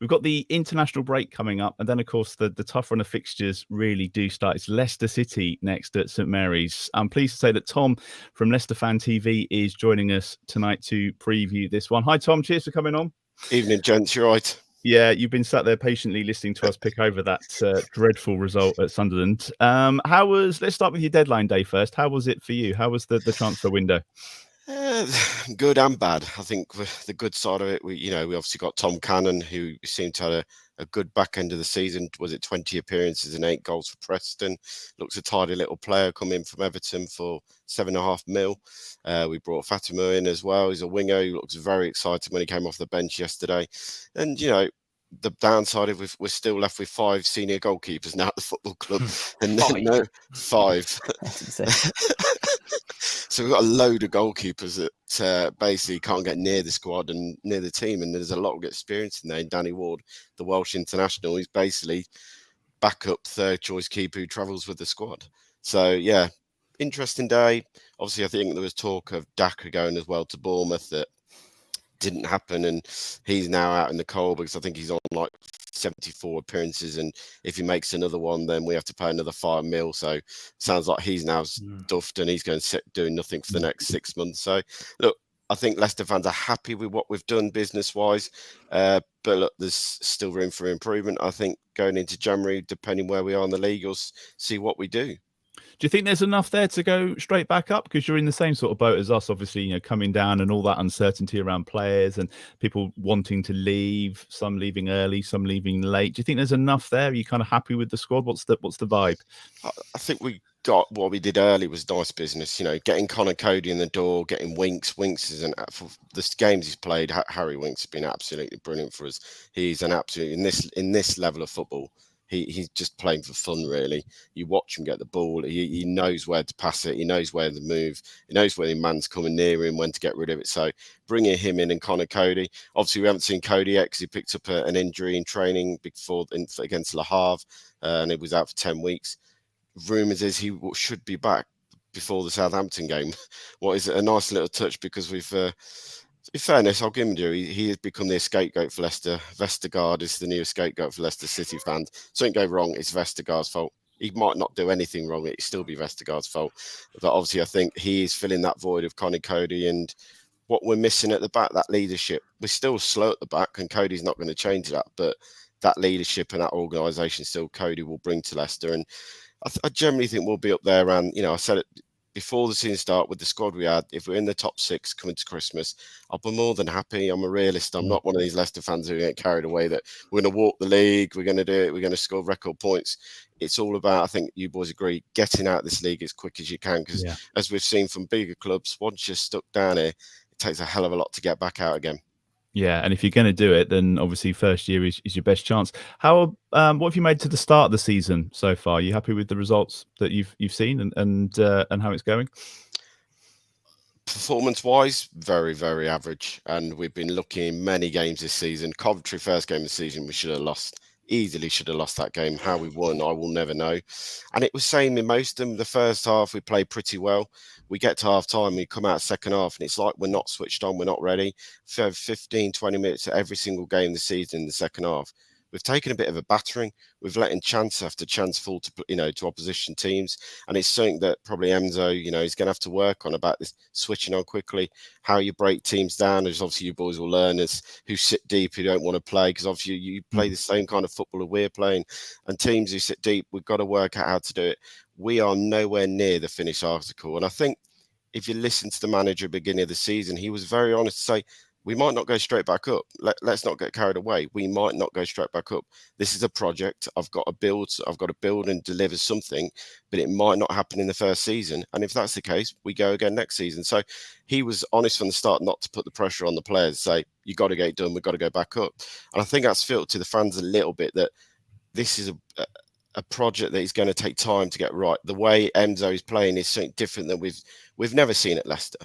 We've got the international break coming up, and then, of course, the tough run of fixtures really do start. It's Leicester City next at St Mary's. I'm pleased to say that Tom from Leicester Fan TV is joining us tonight to preview this one. Hi, Tom. Cheers for coming on. Evening, gents. You're right. Yeah, you've been sat there patiently listening to us pick over that dreadful result at Sunderland. Let's start with your deadline day first. How was it for you? How was the transfer window? Good and bad. I think the good side of it, we obviously got Tom Cannon, who seemed to have a good back end of the season. Was it 20 appearances and 8 goals for Preston? Looks a tidy little player coming from Everton for $7.5 million. We brought Fatima in as well. He's a winger. He looks very excited when he came off the bench yesterday. And, the downside of we're still left with 5 senior goalkeepers now at the football club. And no, 5. So we've got a load of goalkeepers that basically can't get near the squad and near the team. And there's a lot of experience in there. Danny Ward, the Welsh international, he's basically backup third choice keeper who travels with the squad. So, yeah, interesting day. Obviously, I think there was talk of Daka going as well to Bournemouth. That didn't happen, and he's now out in the cold because I think he's on like 74 appearances, and if he makes another one, then we have to pay another $5 million. So sounds like he's now stuffed and he's going to sit doing nothing for the next 6 months. So look, I think Leicester fans are happy with what we've done business-wise, but look, there's still room for improvement. I think going into January, depending where we are in the league, we'll see what we do. Do you think there's enough there to go straight back up? Because you're in the same sort of boat as us, obviously, coming down and all that uncertainty around players and people wanting to leave, some leaving early, some leaving late. Do you think there's enough there? Are you kind of happy with the squad? What's the vibe? I think we got what we did early was nice business. Getting Connor Cody in the door, getting Winks. Winks is for the games he's played. Harry Winks has been absolutely brilliant for us. He's an absolute in this level of football. He's just playing for fun, really. You watch him get the ball. He knows where to pass it. He knows where to move. He knows when the man's coming near him, when to get rid of it. So bringing him in and Connor Cody. Obviously, we haven't seen Cody yet because he picked up an injury in training against Le Havre, and he was out for 10 weeks. Rumours is he should be back before the Southampton game. What is a nice little touch because we've... in fairness, I'll give him due. He has become the scapegoat for Leicester. Vestergaard is the new scapegoat for Leicester City fans. Something go wrong, it's Vestergaard's fault. He might not do anything wrong, it'll still be Vestergaard's fault. But obviously, I think he is filling that void of Connie Cody and what we're missing at the back, that leadership. We're still slow at the back, and Cody's not going to change that. But that leadership and that organisation still Cody will bring to Leicester. And I generally think we'll be up there around, I said it before the season start with the squad we had. If we're in the top 6 coming to Christmas, I'll be more than happy. I'm a realist. I'm not one of these Leicester fans who get carried away that we're going to walk the league, we're going to do it, we're going to score record points. It's all about, I think you boys agree, getting out of this league as quick as you can, because as we've seen from bigger clubs, once you're stuck down here, it takes a hell of a lot to get back out again. Yeah, and if you're going to do it, then obviously first year is your best chance. What have you made to the start of the season so far? Are you happy with the results that you've seen and how it's going? Performance-wise, very, very average. And we've been lucky in many games this season. Coventry, first game of the season, we should have lost. Easily should have lost that game. How we won, I will never know. And it was same in most of them. The first half, we played pretty well. We get to half time, we come out second half, and it's like we're not switched on, we're not ready. For 15, 20 minutes at every single game this season in the second half. We've taken a bit of a battering. We've let in chance after chance fall to opposition teams, and it's something that probably Enzo, is going to have to work on about this switching on quickly. How you break teams down, as obviously you boys will learn, as who sit deep, who don't want to play, because obviously you play the same kind of football that we're playing, and teams who sit deep, we've got to work out how to do it. We are nowhere near the finished article, and I think if you listen to the manager at the beginning of the season, he was very honest to say, we might not go straight back up. Let's not get carried away. We might not go straight back up. This is a project. I've got to build and deliver something, but it might not happen in the first season. And if that's the case, we go again next season. So he was honest from the start not to put the pressure on the players, say, you got to get it done. We've got to go back up. And I think that's felt to the fans a little bit that this is a project that is going to take time to get right. The way Enzo is playing is something different than we've never seen at Leicester.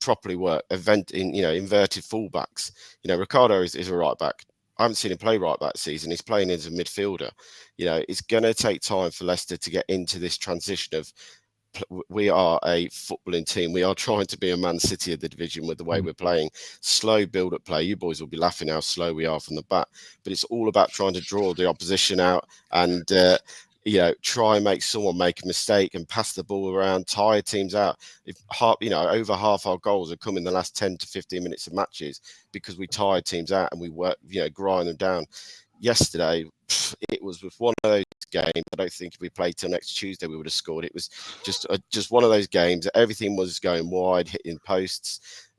Properly work, inverted fullbacks. Ricardo is a right back. I haven't seen him play right back this season. He's playing as a midfielder. It's going to take time for Leicester to get into this transition of we are a footballing team. We are trying to be a Man City of the division with the way we're playing. Slow build-up play. You boys will be laughing how slow we are from the back, but it's all about trying to draw the opposition out and try and make someone make a mistake and pass the ball around, tire teams out. If over half our goals have come in the last 10 to 15 minutes of matches because we tire teams out and we work, grind them down. Yesterday, it was with one of those games. I don't think if we played till next Tuesday, we would have scored. It was just one of those games. Everything was going wide, hitting posts.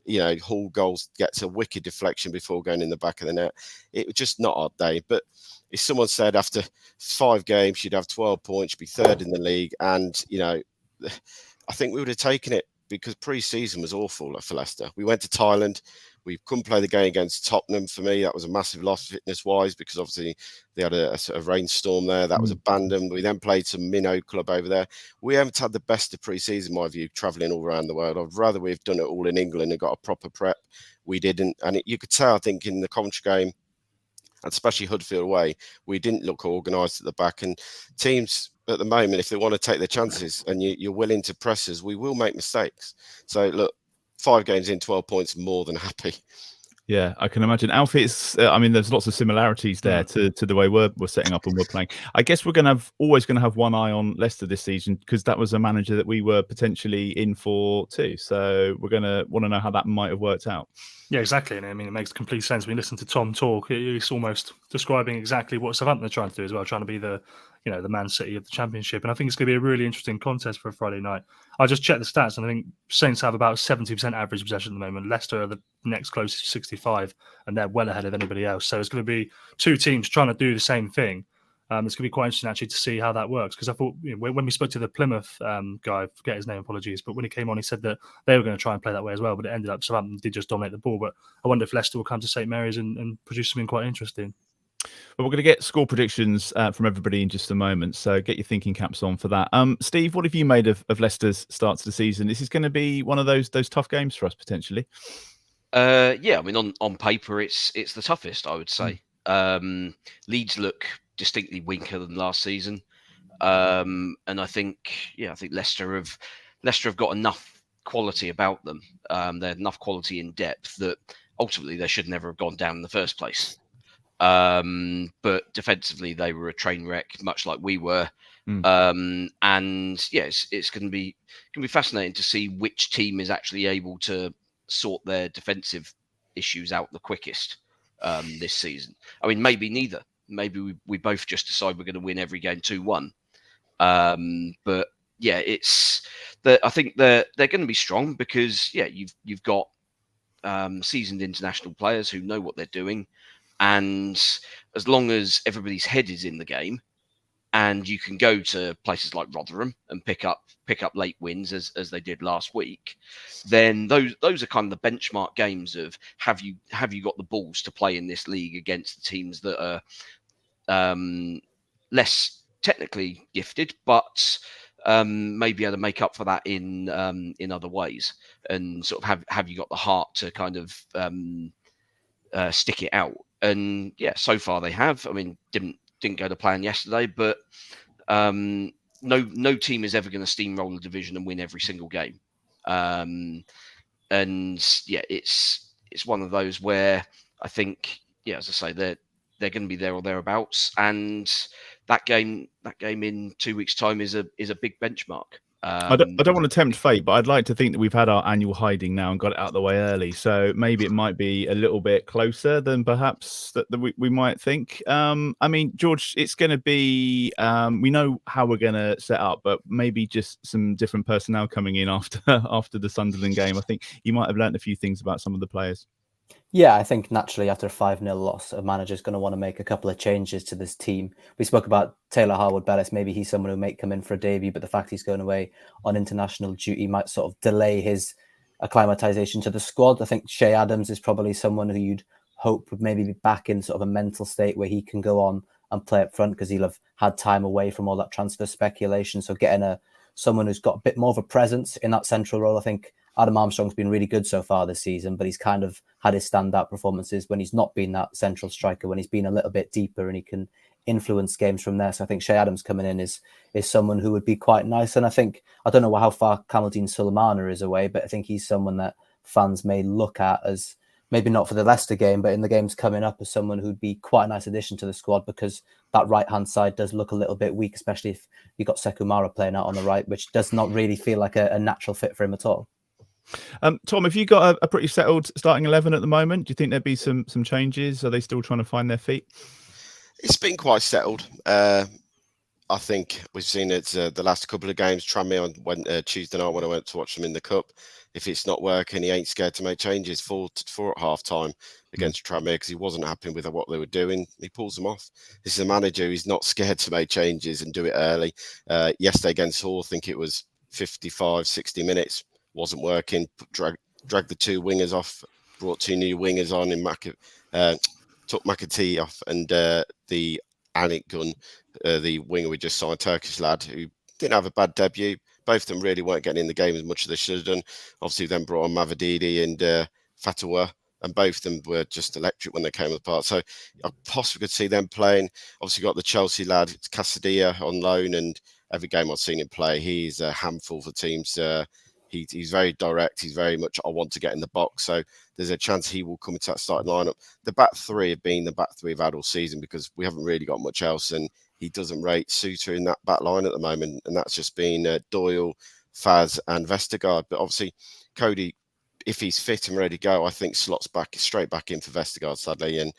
Hall goals gets a wicked deflection before going in the back of the net. It was just not our day. But if someone said after 5 games you'd have 12 points, you'd be third in the league, and I think we would have taken it because pre-season was awful for Leicester. We went to Thailand. We couldn't play the game against Tottenham. For me, that was a massive loss fitness-wise because obviously they had a rainstorm there. That was abandoned. We then played some minnow club over there. We haven't had the best of pre-season, in my view, travelling all around the world. I'd rather we've done it all in England and got a proper prep. We didn't. And you could tell, I think, in the Coventry game, and especially Huddersfield away, we didn't look organised at the back. And teams at the moment, if they want to take their chances and you're willing to press us, we will make mistakes. So, look, 5 games in, 12 points, more than happy. Yeah, I can imagine. Alfie, there's lots of similarities there to the way we're setting up and we're playing. I guess we're always going to have one eye on Leicester this season because that was a manager that we were potentially in for too. So we're going to want to know how that might have worked out. Yeah, exactly. And I mean, it makes complete sense. When you listen to Tom talk, he's almost describing exactly what Southampton are trying to do as well, trying to be the Man City of the Championship. And I think it's going to be a really interesting contest for a Friday night. I just checked the stats, and I think Saints have about 70% average possession at the moment. Leicester are the next closest, 65, and they're well ahead of anybody else. So it's going to be 2 teams trying to do the same thing. It's going to be quite interesting actually to see how that works, because I thought when we spoke to the Plymouth guy, I forget his name, apologies, but when he came on, he said that they were going to try and play that way as well, but it ended up Southampton did just dominate the ball. But I wonder if Leicester will come to St Mary's and produce something quite interesting. Well, we're going to get score predictions from everybody in just a moment, so get your thinking caps on for that. Steve, what have you made of Leicester's start to the season? This is going to be one of those tough games for us potentially. Yeah, I mean, on paper, it's the toughest, I would say. Leeds look distinctly weaker than last season, and I think Leicester have got enough quality about them. They had enough quality in depth that ultimately they should never have gone down in the first place. But defensively, they were a train wreck, much like we were. And yes, it's going to be fascinating to see which team is actually able to sort their defensive issues out the quickest this season. I mean, maybe neither. Maybe we both just decide we're going to win every game 2-1. But yeah, I think they're going to be strong because you've got seasoned international players who know what they're doing. And as long as everybody's head is in the game, and you can go to places like Rotherham and pick up late wins as they did last week, then those are kind of the benchmark games of have you got the balls to play in this league against the teams that are less technically gifted, but maybe able to make up for that in other ways, and sort of have you got the heart to kind of stick it out. And yeah, so far they have. I mean, didn't go to plan yesterday, but no team is ever going to steamroll the division and win every single game. And yeah, it's one of those where I think, as I say, they're going to be there or thereabouts. And that game in 2 weeks' time is a big benchmark. I don't want to tempt fate, but I'd like to think that we've had our annual hiding now and got it out of the way early. So maybe it might be a little bit closer than perhaps that we might think. I mean, George, it's going to be, we know how we're going to set up, but maybe just some different personnel coming in after the Sunderland game. I think you might have learnt a few things about some of the players. Yeah, I think naturally after a 5-0 loss, a manager's going to want to make a couple of changes to this team. We spoke about Taylor Harwood-Bellis. Maybe he's someone who might come in for a debut, but the fact he's going away on international duty might sort of delay his acclimatization to the squad. I think Shea Adams is probably someone who you'd hope would maybe be back in sort of a mental state where he can go on and play up front because he'll have had time away from all that transfer speculation. So getting someone who's got a bit more of a presence in that central role, I think Adam Armstrong's been really good so far this season, but he's kind of had his standout performances when he's not been that central striker, when he's been a little bit deeper and he can influence games from there. So I think Shea Adams coming in is someone who would be quite nice. And I think, I don't know how far Kamaldeen Sulemana is away, but I think he's someone that fans may look at as, maybe not for the Leicester game, but in the games coming up, as someone who'd be quite a nice addition to the squad, because that right-hand side does look a little bit weak, especially if you've got Sekumara playing out on the right, which does not really feel like a natural fit for him at all. Tom, have you got a pretty settled starting 11 at the moment? Do you think there'd be some changes? Are they still trying to find their feet? It's been quite settled. I think we've seen it the last couple of games. Tranmere on Tuesday night when I went to watch them in the Cup. If it's not working, he ain't scared to make changes. Four at half time against Tranmere because he wasn't happy with what they were doing. He pulls them off. This is a manager who's not scared to make changes and do it early. Yesterday against Hull, I think it was 55, 60 minutes. Wasn't working. Dragged the two wingers off. Brought two new wingers on in took McAtee off and the Anik Gun, the winger we just signed, Turkish lad, who didn't have a bad debut. Both of them really weren't getting in the game as much as they should have done. Obviously, then brought on Mavadidi and Fatawa, and both of them were just electric when they came apart. So I possibly could see them playing. Obviously, got the Chelsea lad, Casadilla, on loan, and every game I've seen him play, he's a handful for teams. He's very direct. He's very much, I want to get in the box. So there's a chance he will come into that starting lineup. The back three have been the back three we've had all season because we haven't really got much else. And he doesn't rate Suter in that back line at the moment. And that's just been Doyle, Faz and Vestergaard. But obviously, Cody, if he's fit and ready to go, I think slots straight back in for Vestergaard, sadly. And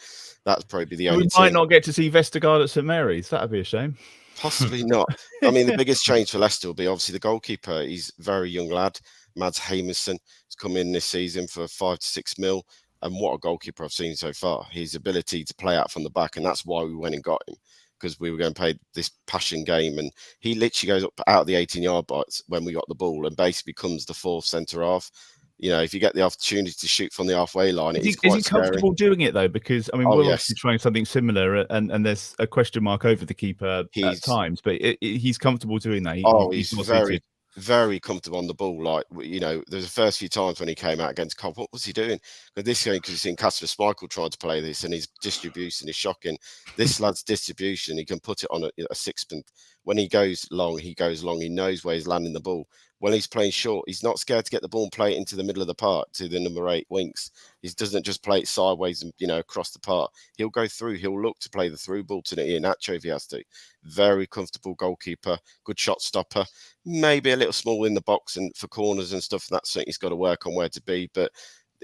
that's probably the only We might not get to see Vestergaard at St Mary's. That'd be a shame. Possibly not. I mean, the biggest change for Leicester will be obviously the goalkeeper. He's a very young lad. Mads Hamerson has come in this season for 5 to 6 mil. And what a goalkeeper I've seen so far. His ability to play out from the back. And that's why we went and got him, because we were going to play this passion game. And he literally goes up out of the 18-yard box when we got the ball and basically becomes the fourth centre half. You know, if you get the opportunity to shoot from the halfway line, is he comfortable doing it though? Because I mean, we're obviously trying something similar, and there's a question mark over the keeper at times, but he's comfortable doing that. He's very, very comfortable on the ball. Like, you know, there's the first few times when he came out against Cobb, what was he doing? But this game, because you've seen Kasper Schmeichel trying to play this, and his distribution is shocking. This lad's distribution, he can put it on a sixpence. When he goes long, he goes long. He knows where he's landing the ball. When he's playing short, he's not scared to get the ball and play it into the middle of the park to the number 8 Winks. He doesn't just play it sideways and, you know, across the park. He'll go through. He'll look to play the through ball to Iheanacho if he has to. Very comfortable goalkeeper, good shot stopper. Maybe a little small in the box and for corners and stuff. That's something he's got to work on where to be. But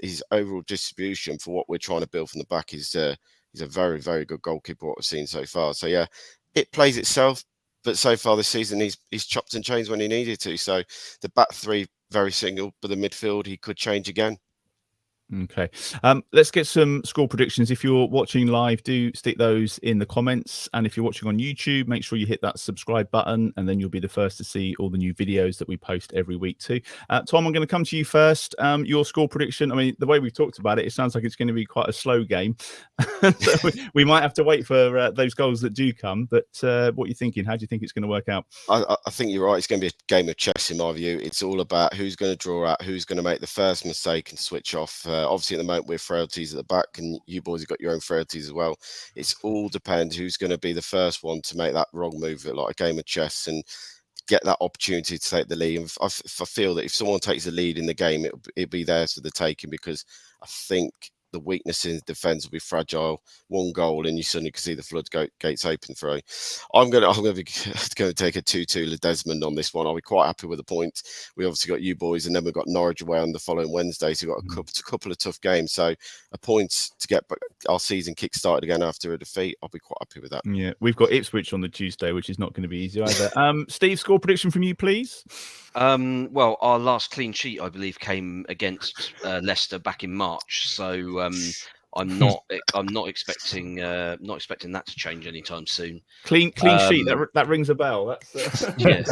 his overall distribution for what we're trying to build from the back is he's a very, very good goalkeeper, what we've seen so far. So, yeah, it plays itself. But so far this season, he's chopped and changed when he needed to. So the back three, very single, but the midfield, he could change again. Okay. Let's get some score predictions. If you're watching live, do stick those in the comments. And if you're watching on YouTube, make sure you hit that subscribe button, and then you'll be the first to see all the new videos that we post every week too. Tom, I'm going to come to you first. Your score prediction. I mean, the way we've talked about it, it sounds like it's going to be quite a slow game. So we might have to wait for those goals that do come. But what are you thinking? How do you think it's going to work out? I think you're right. It's going to be a game of chess in my view. It's all about who's going to draw out, who's going to make the first mistake and switch off. Obviously, at the moment, we're frailties at the back, and you boys have got your own frailties as well. It's all depends who's going to be the first one to make that wrong move, like a game of chess, and get that opportunity to take the lead. And I feel that if someone takes the lead in the game, it'll be theirs for the taking, because I think the weakness in defence will be fragile. One goal and you suddenly can see the floodgates open through. I'm going to take a 2-2 Desmond on this one. I'll be quite happy with the point. We obviously got you boys, and then we've got Norwich away on the following Wednesday. So we've got a couple of tough games. So a point to get our season kick-started again after a defeat. I'll be quite happy with that. Yeah, we've got Ipswich on the Tuesday, which is not going to be easy either. Steve, score prediction from you, please. Well, our last clean sheet, I believe, came against Leicester back in March. So I'm not expecting that to change anytime soon. Clean sheet. That rings a bell. That's yeah.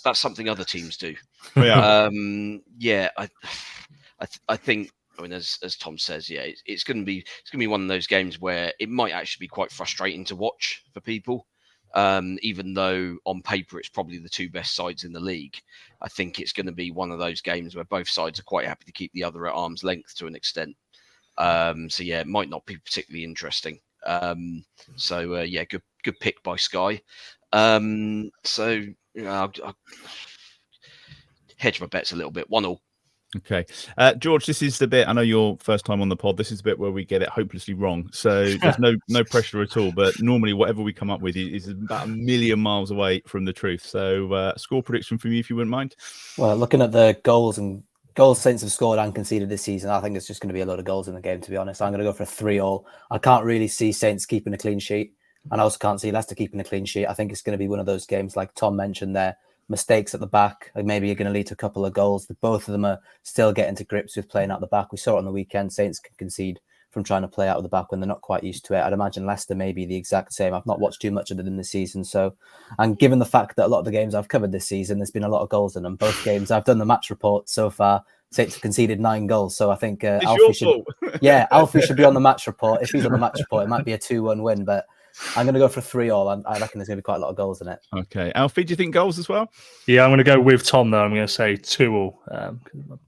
That's something other teams do. Yeah. I think. I mean, as Tom says, yeah, it's going to be one of those games where it might actually be quite frustrating to watch for people. Even though on paper it's probably the two best sides in the league, I think it's going to be one of those games where both sides are quite happy to keep the other at arm's length to an extent. So yeah, it might not be particularly interesting. Yeah, good pick by Sky. So I'll hedge my bets a little bit. 1-1. Okay. George, this is the bit, I know your first time on the pod, this is the bit where we get it hopelessly wrong. So there's no pressure at all. But normally whatever we come up with is about a million miles away from the truth. So score prediction from you, if you wouldn't mind. Well, looking at the goals Saints have scored and conceded this season, I think it's just going to be a lot of goals in the game, to be honest. I'm going to go for a 3-3. I can't really see Saints keeping a clean sheet. And I also can't see Leicester keeping a clean sheet. I think it's going to be one of those games, like Tom mentioned there, mistakes at the back, like maybe you're going to lead to a couple of goals. Both of them are still getting to grips with playing out the back. We saw it on the weekend. Saints can concede from trying to play out of the back when they're not quite used to it. I'd imagine Leicester may be the exact same. I've not watched too much of them this season. So, and given the fact that a lot of the games I've covered this season, there's been a lot of goals in them. Both games, I've done the match report so far. Saints have conceded 9 goals. So I think Alfie should be on the match report. If he's on the match report, it might be a 2-1 win, but I'm going to go for a 3-3. I reckon there's going to be quite a lot of goals in it. Okay. Alfie, do you think goals as well? Yeah, I'm going to go with Tom, though. I'm going to say 2-2.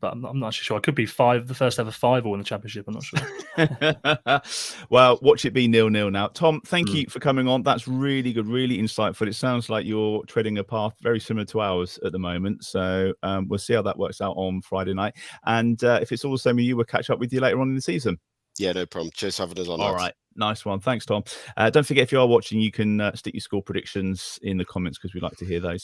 But I'm not actually sure. It could be the first ever 5-0 in the Championship. I'm not sure. Well, watch it be 0-0 now. Tom, thank you for coming on. That's really good, really insightful. It sounds like you're treading a path very similar to ours at the moment. So we'll see how that works out on Friday night. And if it's all the same with you, we'll catch up with you later on in the season. Yeah, no problem. Cheers for having us on. All right. Nice one. Thanks, Tom. Don't forget, if you are watching, you can stick your score predictions in the comments because we like to hear those.